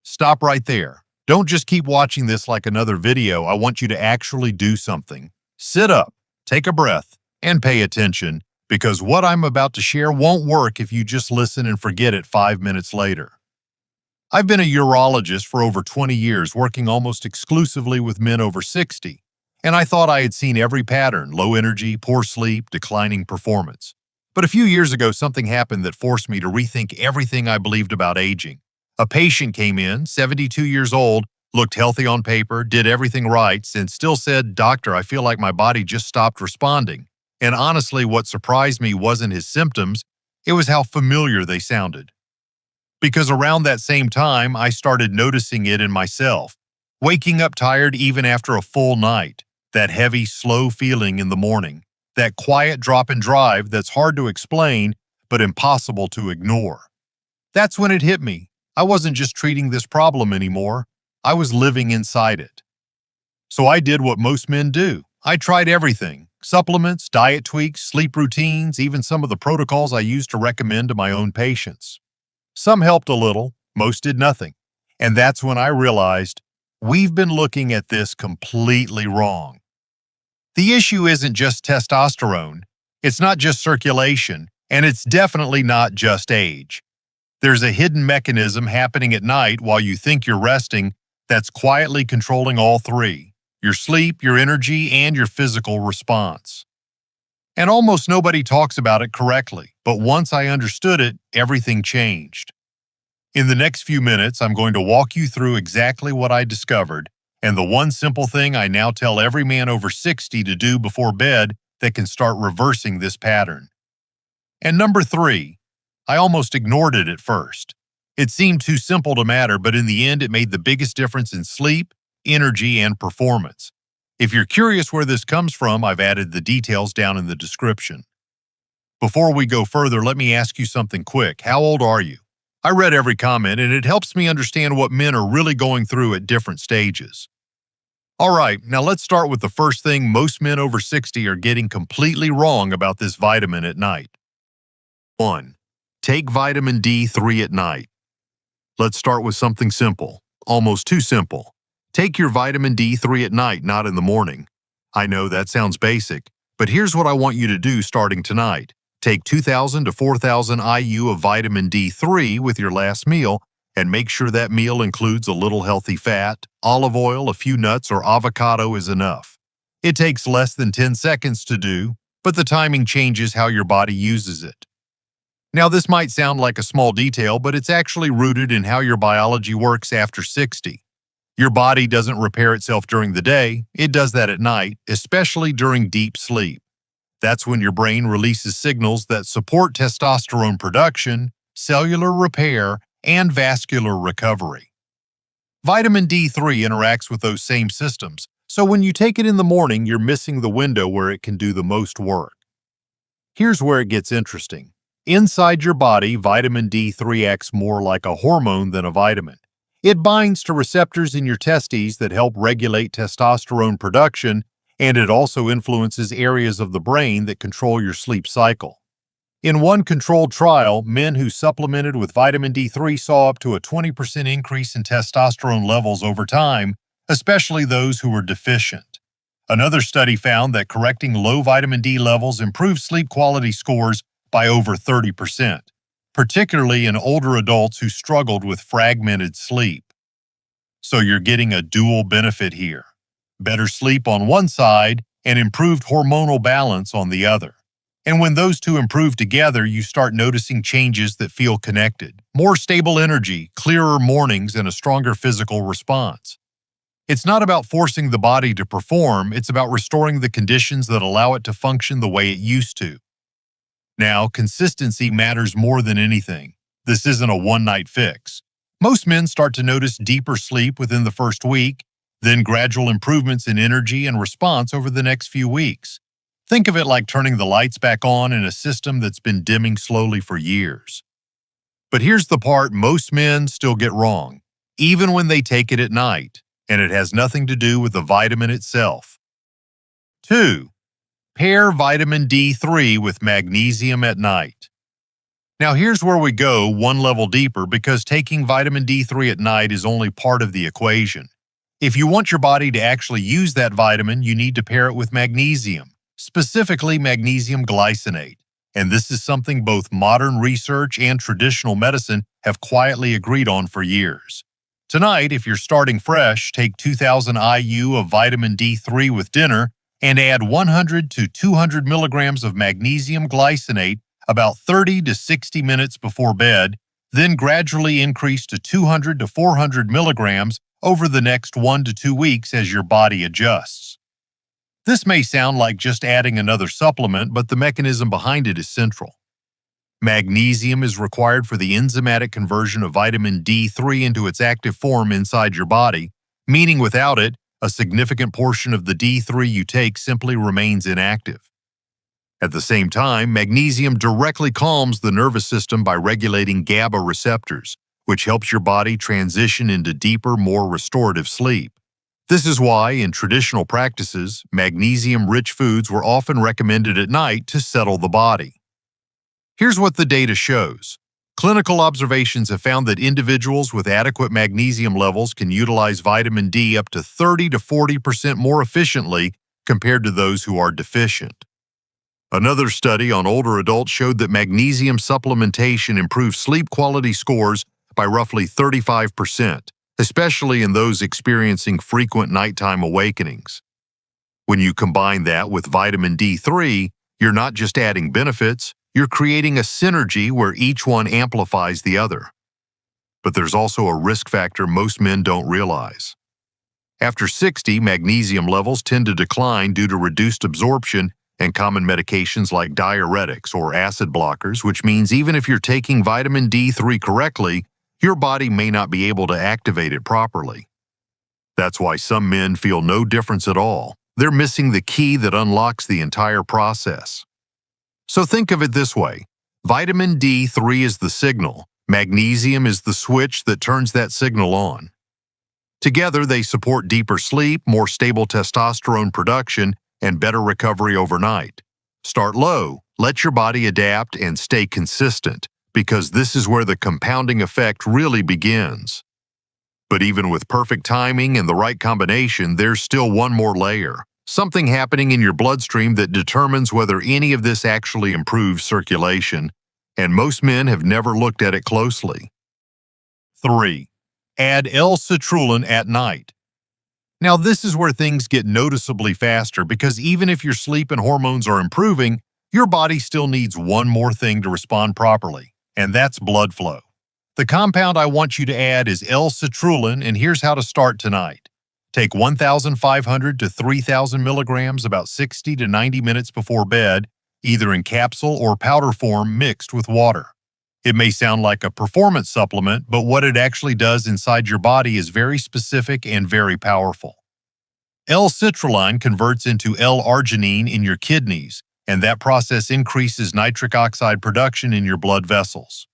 stop right there. Don't just keep watching this like another video. I want you to actually do something. Sit up, take a breath, and pay attention, because what I'm about to share won't work if you just listen and forget it 5 minutes later. I've been a urologist for over 20 years, working almost exclusively with men over 60, and I thought I had seen every pattern: low energy, poor sleep, declining performance. But a few years ago, something happened that forced me to rethink everything I believed about aging. A patient came in, 72 years old, looked healthy on paper, did everything right, and still said, "Doctor, I feel like my body just stopped responding." And honestly, what surprised me wasn't his symptoms, it was how familiar they sounded. Because around that same time, I started noticing it in myself. Waking up tired even after a full night, that heavy, slow feeling in the morning, that quiet drop and drive that's hard to explain but impossible to ignore. That's when it hit me. I wasn't just treating this problem anymore. I was living inside it. So I did what most men do. I tried everything: supplements, diet tweaks, sleep routines, even some of the protocols I used to recommend to my own patients. Some helped a little, most did nothing. And that's when I realized we've been looking at this completely wrong. The issue isn't just testosterone, it's not just circulation, and it's definitely not just age. There's a hidden mechanism happening at night while you think you're resting that's quietly controlling all three: your sleep, your energy, and your physical response. And almost nobody talks about it correctly, but once I understood it, everything changed. In the next few minutes, I'm going to walk you through exactly what I discovered and the one simple thing I now tell every man over 60 to do before bed that can start reversing this pattern. And number 3, I almost ignored it at first. It seemed too simple to matter, but in the end, it made the biggest difference in sleep, energy, and performance. If you're curious where this comes from, I've added the details down in the description. Before we go further, let me ask you something quick. How old are you? I read every comment, and it helps me understand what men are really going through at different stages. All right, now let's start with the first thing most men over 60 are getting completely wrong about this vitamin at night. 1. Take vitamin D3 at night. Let's start with something simple, almost too simple. Take your vitamin D3 at night, not in the morning. I know that sounds basic, but here's what I want you to do starting tonight. Take 2,000 to 4,000 IU of vitamin D3 with your last meal, and make sure that meal includes a little healthy fat. Olive oil, a few nuts, or avocado is enough. It takes less than 10 seconds to do, but the timing changes how your body uses it. Now, this might sound like a small detail, but it's actually rooted in how your biology works after 60. Your body doesn't repair itself during the day, it does that at night, especially during deep sleep. That's when your brain releases signals that support testosterone production, cellular repair, and vascular recovery. Vitamin D3 interacts with those same systems, so when you take it in the morning, you're missing the window where it can do the most work. Here's where it gets interesting. Inside your body, vitamin D3 acts more like a hormone than a vitamin. It binds to receptors in your testes that help regulate testosterone production, and it also influences areas of the brain that control your sleep cycle. In one controlled trial, men who supplemented with vitamin D3 saw up to a 20% increase in testosterone levels over time, especially those who were deficient. Another study found that correcting low vitamin D levels improved sleep quality scores by over 30%, particularly in older adults who struggled with fragmented sleep. So you're getting a dual benefit here: better sleep on one side and improved hormonal balance on the other. And when those two improve together, you start noticing changes that feel connected: more stable energy, clearer mornings, and a stronger physical response. It's not about forcing the body to perform, it's about restoring the conditions that allow it to function the way it used to. Now, consistency matters more than anything. This isn't a one-night fix. Most men start to notice deeper sleep within the first week, then gradual improvements in energy and response over the next few weeks. Think of it like turning the lights back on in a system that's been dimming slowly for years. But here's the part most men still get wrong, even when they take it at night, and it has nothing to do with the vitamin itself. 2. Pair vitamin D3 with magnesium at night. Now here's where we go one level deeper because taking vitamin D3 at night is only part of the equation. If you want your body to actually use that vitamin, you need to pair it with magnesium, specifically magnesium glycinate. And this is something both modern research and traditional medicine have quietly agreed on for years. Tonight, if you're starting fresh, take 2,000 IU of vitamin D3 with dinner and add 100 to 200 milligrams of magnesium glycinate about 30 to 60 minutes before bed, then gradually increase to 200 to 400 milligrams over the next 1 to 2 weeks as your body adjusts. This may sound like just adding another supplement, but the mechanism behind it is central. Magnesium is required for the enzymatic conversion of vitamin D3 into its active form inside your body, meaning without it, a significant portion of the D3 you take simply remains inactive. At the same time, magnesium directly calms the nervous system by regulating GABA receptors, which helps your body transition into deeper, more restorative sleep. This is why, in traditional practices, magnesium-rich foods were often recommended at night to settle the body. Here's what the data shows. Clinical observations have found that individuals with adequate magnesium levels can utilize vitamin D up to 30 to 40% more efficiently compared to those who are deficient. Another study on older adults showed that magnesium supplementation improves sleep quality scores by roughly 35%, especially in those experiencing frequent nighttime awakenings. When you combine that with vitamin D3, you're not just adding benefits, you're creating a synergy where each one amplifies the other. But there's also a risk factor most men don't realize. After 60, magnesium levels tend to decline due to reduced absorption and common medications like diuretics or acid blockers, which means even if you're taking vitamin D3 correctly, your body may not be able to activate it properly. That's why some men feel no difference at all. They're missing the key that unlocks the entire process. So think of it this way. Vitamin D3 is the signal. Magnesium is the switch that turns that signal on. Together, they support deeper sleep, more stable testosterone production, and better recovery overnight. Start low, let your body adapt, and stay consistent, because this is where the compounding effect really begins. But even with perfect timing and the right combination, there's still one more layer. Something happening in your bloodstream that determines whether any of this actually improves circulation, and most men have never looked at it closely. 3. Add L-citrulline at night. Now this is where things get noticeably faster because even if your sleep and hormones are improving, your body still needs one more thing to respond properly, and that's blood flow. The compound I want you to add is L-citrulline, and here's how to start tonight. Take 1,500 to 3,000 milligrams about 60 to 90 minutes before bed, either in capsule or powder form mixed with water. It may sound like a performance supplement, but what it actually does inside your body is very specific and very powerful. L-citrulline converts into L-arginine in your kidneys, and that process increases nitric oxide production in your blood vessels.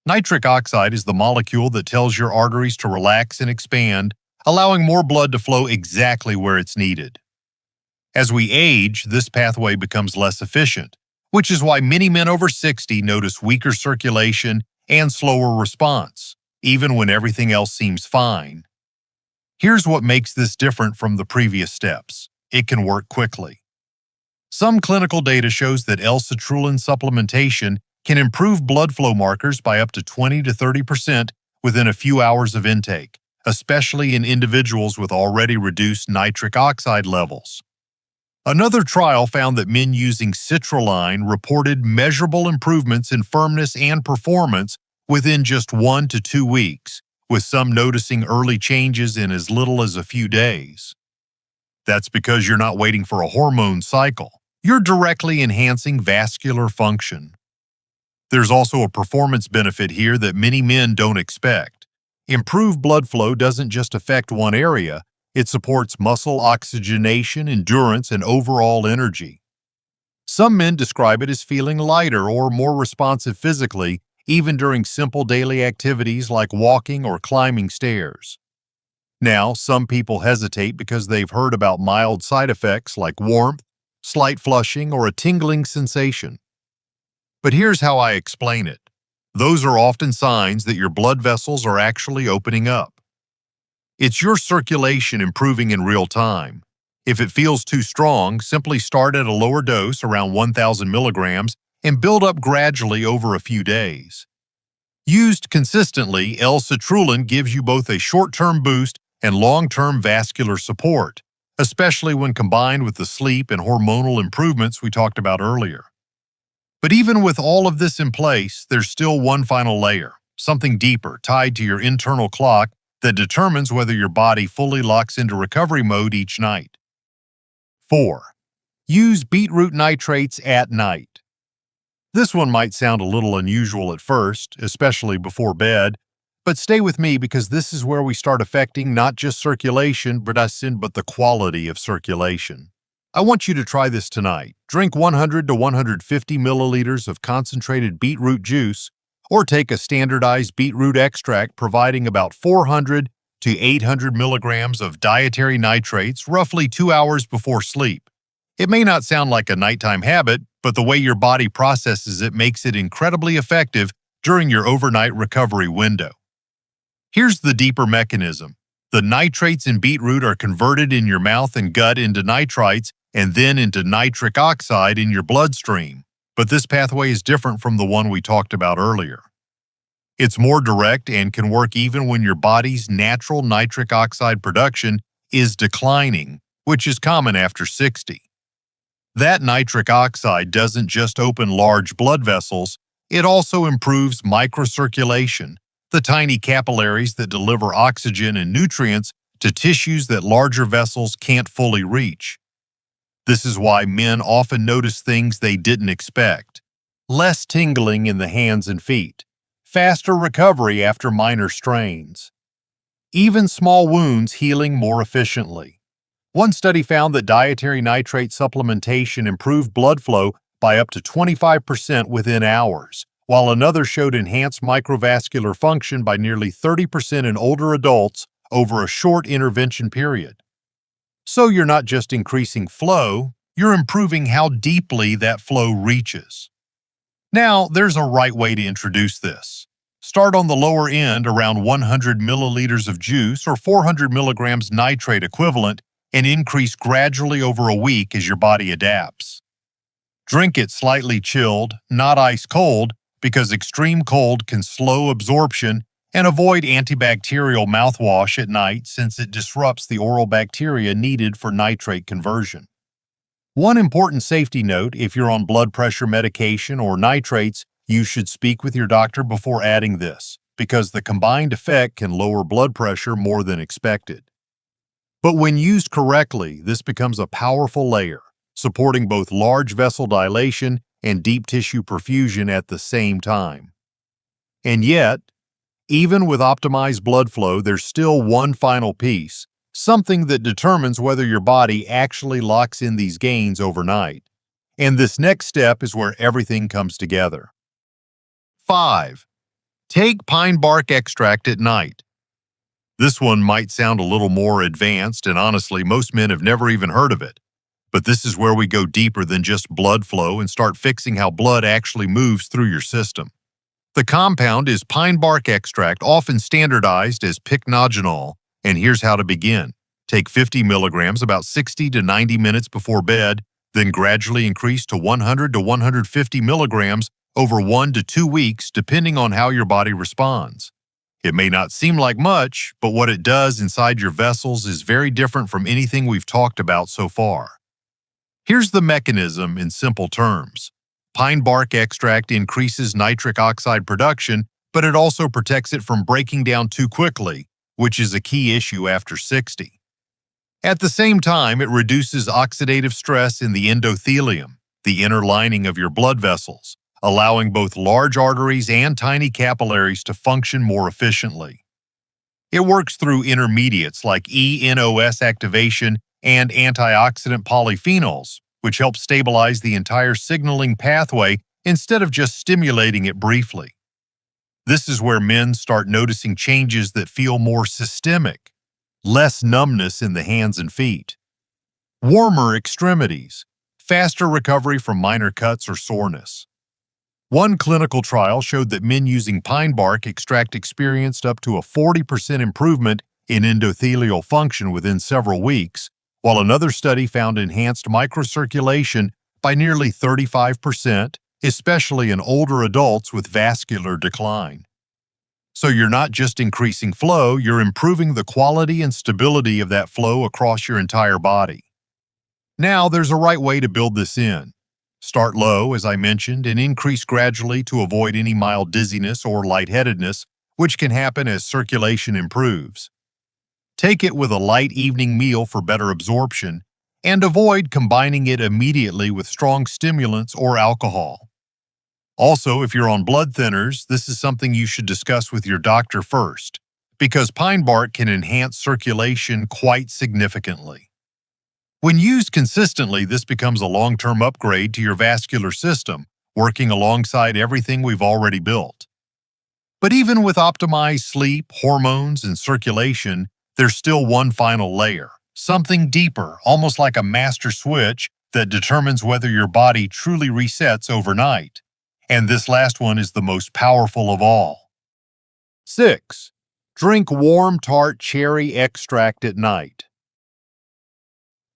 Nitric oxide is the molecule that tells your arteries to relax and expand, allowing more blood to flow exactly where it's needed. As we age, this pathway becomes less efficient, which is why many men over 60 notice weaker circulation and slower response, even when everything else seems fine. Here's what makes this different from the previous steps. It can work quickly. Some clinical data shows that L-citrulline supplementation can improve blood flow markers by up to 20 to 30% within a few hours of intake, especially in individuals with already reduced nitric oxide levels. Another trial found that men using citrulline reported measurable improvements in firmness and performance within just 1 to 2 weeks, with some noticing early changes in as little as a few days. That's because you're not waiting for a hormone cycle. You're directly enhancing vascular function. There's also a performance benefit here that many men don't expect. Improved blood flow doesn't just affect one area, it supports muscle oxygenation, endurance, and overall energy. Some men describe it as feeling lighter or more responsive physically, even during simple daily activities like walking or climbing stairs. Now, some people hesitate because they've heard about mild side effects like warmth, slight flushing, or a tingling sensation. But here's how I explain it. Those are often signs that your blood vessels are actually opening up. It's your circulation improving in real time. If it feels too strong, simply start at a lower dose, around 1,000 milligrams, and build up gradually over a few days. Used consistently, L-citrulline gives you both a short-term boost and long-term vascular support, especially when combined with the sleep and hormonal improvements we talked about earlier. But even with all of this in place, there's still one final layer, something deeper, tied to your internal clock that determines whether your body fully locks into recovery mode each night. 4. Use beetroot nitrates at night. This one might sound a little unusual at first, especially before bed, but stay with me because this is where we start affecting not just circulation, but the quality of circulation. I want you to try this tonight. Drink 100 to 150 milliliters of concentrated beetroot juice, or take a standardized beetroot extract providing about 400 to 800 milligrams of dietary nitrates roughly 2 hours before sleep. It may not sound like a nighttime habit, but the way your body processes it makes it incredibly effective during your overnight recovery window. Here's the deeper mechanism. The nitrates in beetroot are converted in your mouth and gut into nitrites and then into nitric oxide in your bloodstream. But this pathway is different from the one we talked about earlier. It's more direct and can work even when your body's natural nitric oxide production is declining, which is common after 60. That nitric oxide doesn't just open large blood vessels, it also improves microcirculation, the tiny capillaries that deliver oxygen and nutrients to tissues that larger vessels can't fully reach. This is why men often notice things they didn't expect. Less tingling in the hands and feet, faster recovery after minor strains, even small wounds healing more efficiently. One study found that dietary nitrate supplementation improved blood flow by up to 25% within hours, while another showed enhanced microvascular function by nearly 30% in older adults over a short intervention period. So you're not just increasing flow, you're improving how deeply that flow reaches. Now, there's a right way to introduce this. Start on the lower end, around 100 milliliters of juice or 400 milligrams nitrate equivalent, and increase gradually over a week as your body adapts. Drink it slightly chilled, not ice cold, because extreme cold can slow absorption, and avoid antibacterial mouthwash at night since it disrupts the oral bacteria needed for nitrate conversion. One important safety note: if you're on blood pressure medication or nitrates, you should speak with your doctor before adding this, because the combined effect can lower blood pressure more than expected. But when used correctly, this becomes a powerful layer, supporting both large vessel dilation and deep tissue perfusion at the same time. And yet, even with optimized blood flow, there's still one final piece, something that determines whether your body actually locks in these gains overnight. And this next step is where everything comes together. 5. Take pine bark extract at night. This one might sound a little more advanced, and honestly, most men have never even heard of it. But this is where we go deeper than just blood flow and start fixing how blood actually moves through your system. The compound is pine bark extract, often standardized as pycnogenol, and here's how to begin. Take 50 milligrams about 60 to 90 minutes before bed, then gradually increase to 100 to 150 milligrams over 1 to 2 weeks, depending on how your body responds. It may not seem like much, but what it does inside your vessels is very different from anything we've talked about so far. Here's the mechanism in simple terms. Pine bark extract increases nitric oxide production, but it also protects it from breaking down too quickly, which is a key issue after 60. At the same time, it reduces oxidative stress in the endothelium, the inner lining of your blood vessels, allowing both large arteries and tiny capillaries to function more efficiently. It works through intermediates like eNOS activation and antioxidant polyphenols, which help stabilize the entire signaling pathway instead of just stimulating it briefly. This is where men start noticing changes that feel more systemic, less numbness in the hands and feet, warmer extremities, faster recovery from minor cuts or soreness. One clinical trial showed that men using pine bark extract experienced up to a 40% improvement in endothelial function within several weeks, while another study found enhanced microcirculation by nearly 35%, especially in older adults with vascular decline. So you're not just increasing flow, you're improving the quality and stability of that flow across your entire body. Now, there's a right way to build this in. Start low, as I mentioned, and increase gradually to avoid any mild dizziness or lightheadedness, which can happen as circulation improves. Take it with a light evening meal for better absorption, and avoid combining it immediately with strong stimulants or alcohol. Also, if you're on blood thinners, this is something you should discuss with your doctor first, because pine bark can enhance circulation quite significantly. When used consistently, this becomes a long-term upgrade to your vascular system, working alongside everything we've already built. But even with optimized sleep, hormones, and circulation, there's still one final layer, something deeper, almost like a master switch that determines whether your body truly resets overnight. And this last one is the most powerful of all. 6. Drink warm tart cherry extract at night.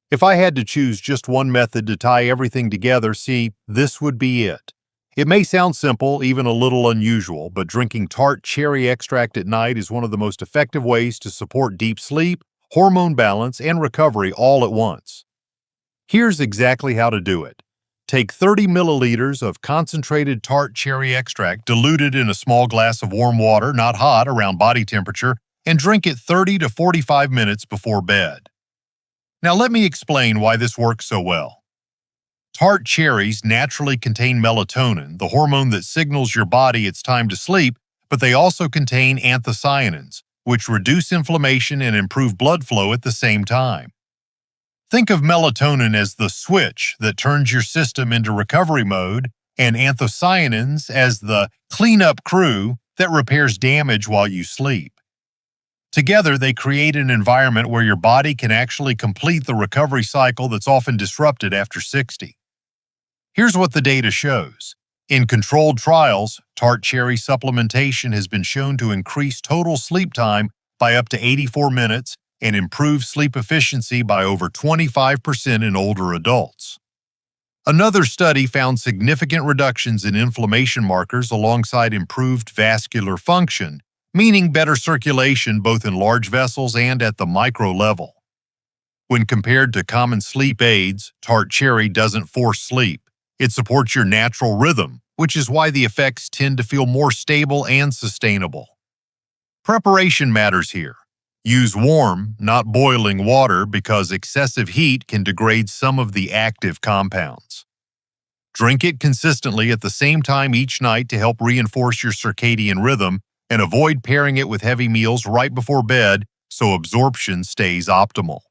If I had to choose just one method to tie everything together, this would be it. It may sound simple, even a little unusual, but drinking tart cherry extract at night is one of the most effective ways to support deep sleep, hormone balance, and recovery all at once. Here's exactly how to do it. Take 30 milliliters of concentrated tart cherry extract diluted in a small glass of warm water, not hot, around body temperature, and drink it 30 to 45 minutes before bed. Now let me explain why this works so well. Tart cherries naturally contain melatonin, the hormone that signals your body it's time to sleep, but they also contain anthocyanins, which reduce inflammation and improve blood flow at the same time. Think of melatonin as the switch that turns your system into recovery mode, and anthocyanins as the cleanup crew that repairs damage while you sleep. Together, they create an environment where your body can actually complete the recovery cycle that's often disrupted after 60. Here's what the data shows. In controlled trials, tart cherry supplementation has been shown to increase total sleep time by up to 84 minutes and improve sleep efficiency by over 25% in older adults. Another study found significant reductions in inflammation markers alongside improved vascular function, meaning better circulation both in large vessels and at the micro level. When compared to common sleep aids, tart cherry doesn't force sleep. It supports your natural rhythm, which is why the effects tend to feel more stable and sustainable. Preparation matters here. Use warm, not boiling water because excessive heat can degrade some of the active compounds. Drink it consistently at the same time each night to help reinforce your circadian rhythm, and avoid pairing it with heavy meals right before bed so absorption stays optimal.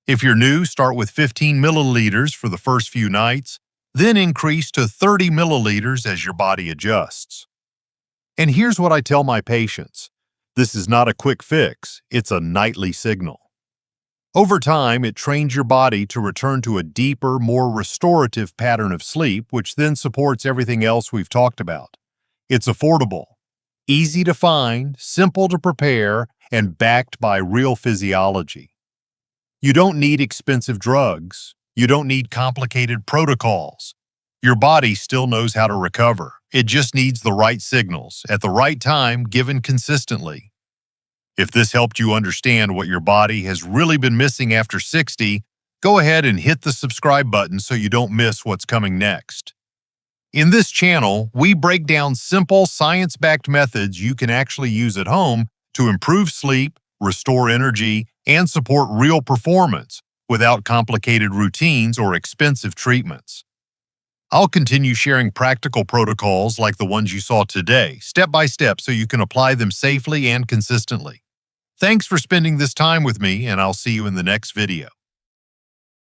If you're new, start with 15 milliliters for the first few nights, then increase to 30 milliliters as your body adjusts. And here's what I tell my patients. This is not a quick fix, it's a nightly signal. Over time, it trains your body to return to a deeper, more restorative pattern of sleep, which then supports everything else we've talked about. It's affordable, easy to find, simple to prepare, and backed by real physiology. You don't need expensive drugs. You don't need complicated protocols. Your body still knows how to recover. It just needs the right signals, at the right time, given consistently. If this helped you understand what your body has really been missing after 60, go ahead and hit the subscribe button so you don't miss what's coming next. In this channel, we break down simple, science-backed methods you can actually use at home to improve sleep, restore energy, and support real performance without complicated routines or expensive treatments. I'll continue sharing practical protocols like the ones you saw today, step by step, so you can apply them safely and consistently. Thanks for spending this time with me, and I'll see you in the next video.